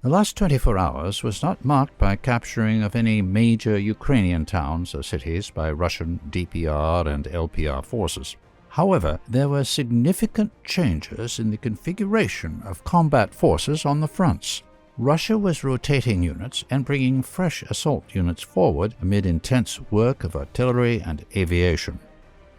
The last 24 hours was not marked by capturing of any major Ukrainian towns or cities by Russian DPR and LPR forces. However, there were significant changes in the configuration of combat forces on the fronts. Russia was rotating units and bringing fresh assault units forward amid intense work of artillery and aviation.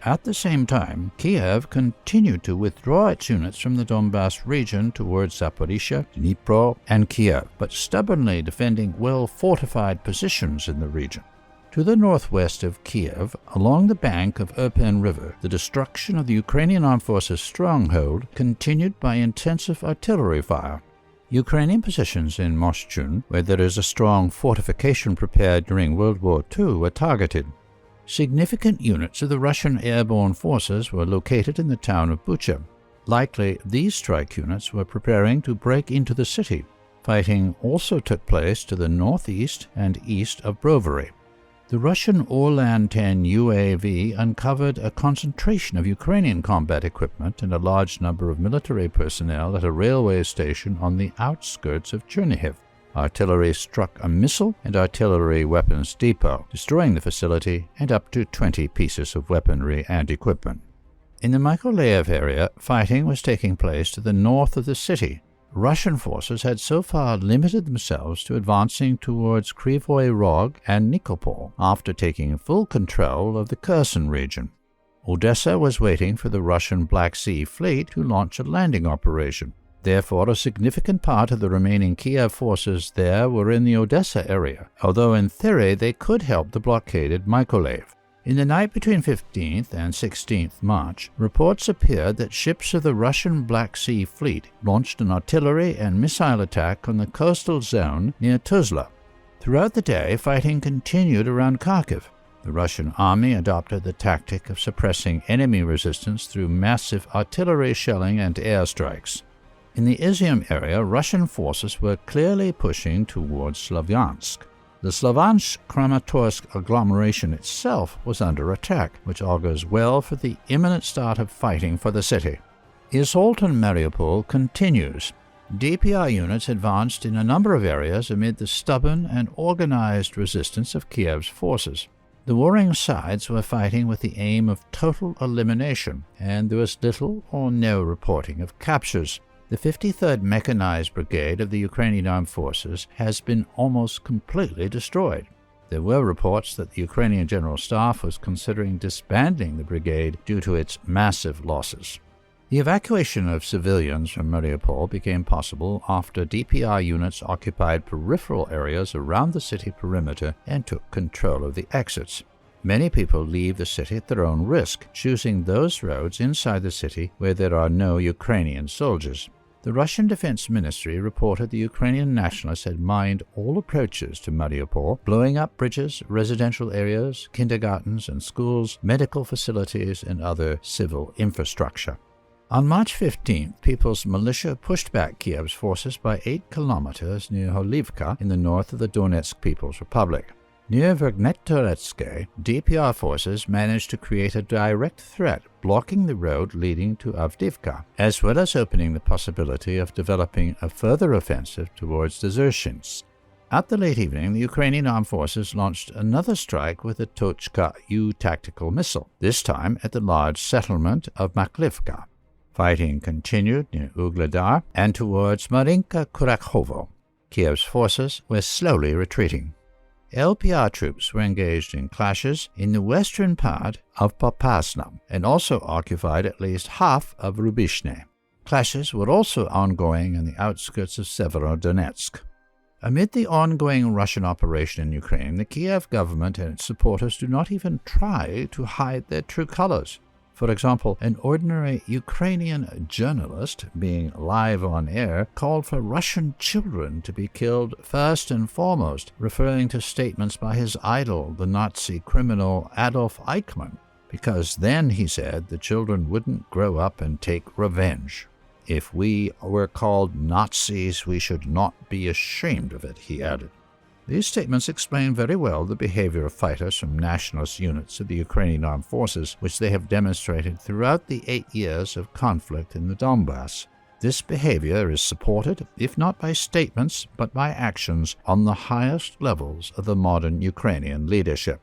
At the same time, Kiev continued to withdraw its units from the Donbas region towards Zaporizhia, Dnipro, and Kiev, but stubbornly defending well-fortified positions in the region. To the northwest of Kiev, along the bank of Irpin River, the destruction of the Ukrainian Armed Forces stronghold continued by intensive artillery fire. Ukrainian positions in Moshchun, where there is a strong fortification prepared during World War II, were targeted. Significant units of the Russian airborne forces were located in the town of Bucha. Likely, these strike units were preparing to break into the city. Fighting also took place to the northeast and east of Brovary. The Russian Orlan-10 UAV uncovered a concentration of Ukrainian combat equipment and a large number of military personnel at a railway station on the outskirts of Chernihiv. Artillery struck a missile and artillery weapons depot, destroying the facility and up to 20 pieces of weaponry and equipment. In the Mykolaiv area, fighting was taking place to the north of the city. Russian forces had so far limited themselves to advancing towards Krivoy Rog and Nikopol after taking full control of the Kherson region. Odessa was waiting for the Russian Black Sea Fleet to launch a landing operation. Therefore, a significant part of the remaining Kiev forces there were in the Odessa area, although in theory they could help the blockaded Mykolaiv. In the night between 15th and 16th March, reports appeared that ships of the Russian Black Sea Fleet launched an artillery and missile attack on the coastal zone near Tuzla. Throughout the day, fighting continued around Kharkiv. The Russian army adopted the tactic of suppressing enemy resistance through massive artillery shelling and airstrikes. In the Izium area, Russian forces were clearly pushing towards Slavyansk. The Slavansk-Kramatorsk agglomeration itself was under attack, which augurs well for the imminent start of fighting for the city. The assault on Mariupol continues. DPR units advanced in a number of areas amid the stubborn and organized resistance of Kiev's forces. The warring sides were fighting with the aim of total elimination, and there was little or no reporting of captures. The 53rd Mechanized Brigade of the Ukrainian Armed Forces has been almost completely destroyed. There were reports that the Ukrainian General Staff was considering disbanding the brigade due to its massive losses. The evacuation of civilians from Mariupol became possible after DPR units occupied peripheral areas around the city perimeter and took control of the exits. Many people leave the city at their own risk, choosing those roads inside the city where there are no Ukrainian soldiers. The Russian Defense Ministry reported the Ukrainian nationalists had mined all approaches to Mariupol, blowing up bridges, residential areas, kindergartens and schools, medical facilities, and other civil infrastructure. On March 15th, People's Militia pushed back Kiev's forces by 8 kilometers near Holivka in the north of the Donetsk People's Republic. Near Verkhnetoretsk, DPR forces managed to create a direct threat, blocking the road leading to Avdiivka, as well as opening the possibility of developing a further offensive towards Dzержinsk. At the late evening, the Ukrainian Armed Forces launched another strike with a Tochka-U tactical missile, this time at the large settlement of Maklivka. Fighting continued near Ugledar and towards Marinka Kurakhovo. Kiev's forces were slowly retreating. LPR troops were engaged in clashes in the western part of Popasna and also occupied at least half of Rubishne. Clashes were also ongoing in the outskirts of Severodonetsk. Amid the ongoing Russian operation in Ukraine, the Kiev government and its supporters do not even try to hide their true colors. For example, an ordinary Ukrainian journalist, being live on air, called for Russian children to be killed first and foremost, referring to statements by his idol, the Nazi criminal Adolf Eichmann, because then, he said, the children wouldn't grow up and take revenge. If we were called Nazis, we should not be ashamed of it, he added. These statements explain very well the behavior of fighters from nationalist units of the Ukrainian Armed Forces, which they have demonstrated throughout the 8 years of conflict in the Donbass. This behavior is supported, if not by statements, but by actions on the highest levels of the modern Ukrainian leadership.